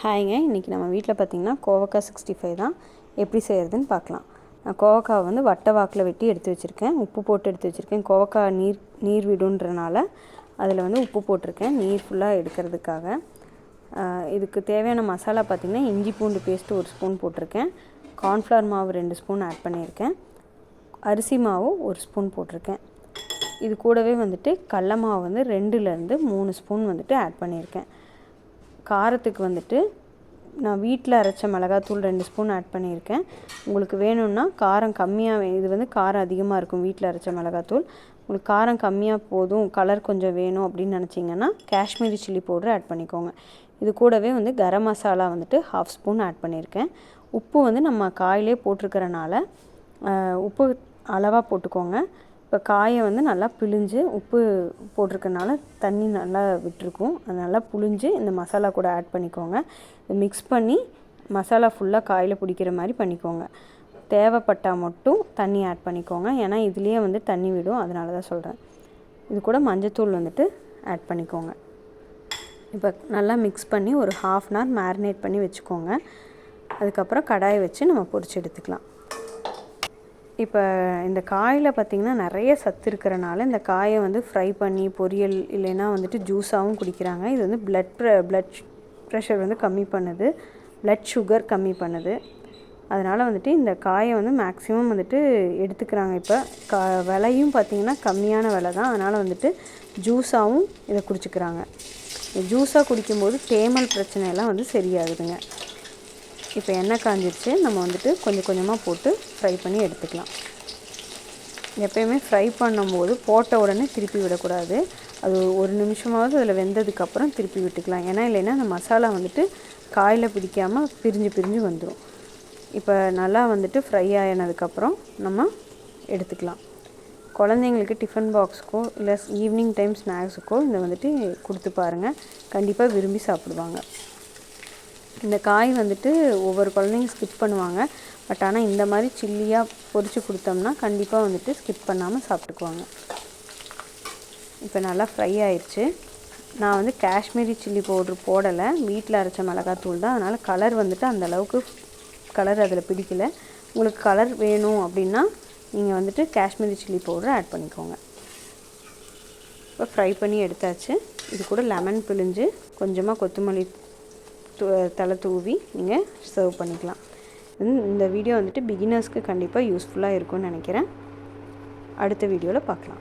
ஹாய்ங்க, இன்றைக்கி நம்ம வீட்டில் பார்த்திங்கன்னா கோவக்காய் 65 தான் எப்படி செய்கிறதுன்னு பார்க்கலாம். நான் கோவக்காவை வந்து வட்டை வாக்கில் வெட்டி எடுத்து வச்சுருக்கேன். உப்பு போட்டு எடுத்து வச்சுருக்கேன். கோவக்காய் நீர் விடுன்றனால அதில் வந்து உப்பு போட்டிருக்கேன், நீர் ஃபுல்லாக எடுக்கிறதுக்காக. இதுக்கு தேவையான மசாலா பார்த்திங்கன்னா இஞ்சி பூண்டு பேஸ்ட்டு 1 ஸ்பூன் போட்டிருக்கேன். கார்ன்ஃப்ளவர் மாவு 2 ஸ்பூன் ஆட் பண்ணியிருக்கேன். அரிசி மாவு 1 ஸ்பூன் போட்டிருக்கேன். இது கூடவே வந்துட்டு கடல மாவு வந்து 2லேருந்து 3 ஸ்பூன் வந்துட்டு ஆட் பண்ணியிருக்கேன். காரத்துக்கு வந்துட்டு நான் வீட்டில் அரைச்ச மிளகாத்தூள் 2 ஸ்பூன் ஆட் பண்ணியிருக்கேன். உங்களுக்கு வேணும்னா காரம் கம்மியாக, இது வந்து காரம் அதிகமாக இருக்கும் வீட்டில் அரைச்ச மிளகாத்தூள். உங்களுக்கு காரம் கம்மியாக போதும், கலர் கொஞ்சம் வேணும் அப்படின்னு நினச்சிங்கன்னா காஷ்மீரி சில்லி பவுடர் ஆட் பண்ணிக்கோங்க. இது கூடவே வந்து கரம் மசாலா வந்துட்டு 1/2 ஸ்பூன் ஆட் பண்ணியிருக்கேன். உப்பு வந்து நம்ம காயிலே போட்டிருக்கிறனால உப்பு அளவாக போட்டுக்கோங்க. இப்போ காயை வந்து நல்லா பிழிஞ்சு, உப்பு போட்டிருக்கனால தண்ணி நல்லா விட்டுருக்கும், அது நல்லா புழிஞ்சு இந்த மசாலா கூட ஆட் பண்ணிக்கோங்க. மிக்ஸ் பண்ணி மசாலா ஃபுல்லாக காயில் பிடிக்கிற மாதிரி பண்ணிக்கோங்க. தேவைப்பட்டால் மட்டும் தண்ணி ஆட் பண்ணிக்கோங்க, ஏன்னா இதுலேயே வந்து தண்ணி விடும், அதனால தான் சொல்கிறேன். இது கூட மஞ்சத்தூள் வந்துட்டு ஆட் பண்ணிக்கோங்க. இப்போ நல்லா மிக்ஸ் பண்ணி ஒரு 1/2 hour மேரினேட் பண்ணி வச்சுக்கோங்க. அதுக்கப்புறம் கடாயை வச்சு நம்ம பொரிச்சு எடுத்துக்கலாம். இப்போ இந்த காயில் பார்த்திங்கன்னா நிறைய சத்து இருக்கிறனால இந்த காயை வந்து ஃப்ரை பண்ணி பொரியல் இல்லைன்னா வந்துட்டு ஜூஸாகவும் குடிக்கிறாங்க. இது வந்து ப்ளட் ப்ரெஷர் வந்து கம்மி பண்ணுது, ப்ளட் சுகர் கம்மி பண்ணுது. அதனால் வந்துட்டு இந்த காயை வந்து மேக்ஸிமம் வந்துட்டு எடுத்துக்கிறாங்க. இப்போ விலையும் பார்த்திங்கன்னா கம்மியான விலை தான், அதனால் வந்துட்டு ஜூஸாகவும் இதை குடிச்சிக்கிறாங்க. ஜூஸாக குடிக்கும்போது தேமல் பிரச்சனையெல்லாம் வந்து சரியாகுதுங்க. இப்போ எண்ணெய் காஞ்சிருச்சு, நம்ம வந்துட்டு கொஞ்சம் கொஞ்சமாக போட்டு ஃப்ரை பண்ணி எடுத்துக்கலாம். எப்போயுமே ஃப்ரை பண்ணும்போது போட்ட உடனே திருப்பி விடக்கூடாது. அது 1 நிமிஷமாவது அதில் வெந்ததுக்கப்புறம் திருப்பி விட்டுக்கலாம், ஏன்னா இல்லைன்னா அந்த மசாலா வந்துட்டு காயில் பிடிக்காமல் பிரிஞ்சு வந்துடும். இப்போ நல்லா வந்துட்டு ஃப்ரை ஆகினதுக்கப்புறம் நம்ம எடுத்துக்கலாம். குழந்தைங்களுக்கு டிஃபன் பாக்ஸுக்கோ இல்லை ஈவினிங் டைம் ஸ்நாக்ஸுக்கோ இதை வந்துட்டு கொடுத்து பாருங்கள், கண்டிப்பாக விரும்பி சாப்பிடுவாங்க. இந்த காய் வந்துட்டு ஒவ்வொரு குழந்தைங்க ஸ்கிப் பண்ணுவாங்க, பட் ஆனால் இந்த மாதிரி சில்லியாக பொரித்து கொடுத்தோம்னா கண்டிப்பாக வந்துட்டு ஸ்கிப் பண்ணாமல் சாப்பிட்டுக்குவாங்க. இப்போ நல்லா ஃப்ரை ஆயிடுச்சு. நான் வந்து காஷ்மீரி சில்லி பவுட்ரு போடலை, வீட்டில் அரைச்ச மிளகாத்தூள் தான், அதனால் கலர் வந்துட்டு அந்தளவுக்கு கலர் அதில் பிடிக்கல. உங்களுக்கு கலர் வேணும் அப்படின்னா நீங்கள் வந்துட்டு காஷ்மீரி சில்லி பவுடர் ஆட் பண்ணிக்கோங்க. இப்போ ஃப்ரை பண்ணி எடுத்தாச்சு. இது கூட லெமன் பிழிஞ்சு கொஞ்சமாக கொத்தமல்லி தலை தூவி நீங்கள் சர்வ் பண்ணிக்கலாம். இந்த வீடியோ வந்துட்டு பிகினர்ஸ்க்கு கண்டிப்பாக யூஸ்ஃபுல்லாக இருக்கும்னு நினைக்கிறேன். அடுத்த வீடியோவில் பார்க்கலாம்.